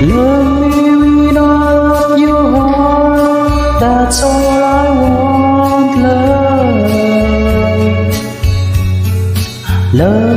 Love me with all of your heart, that's all I want, love. Love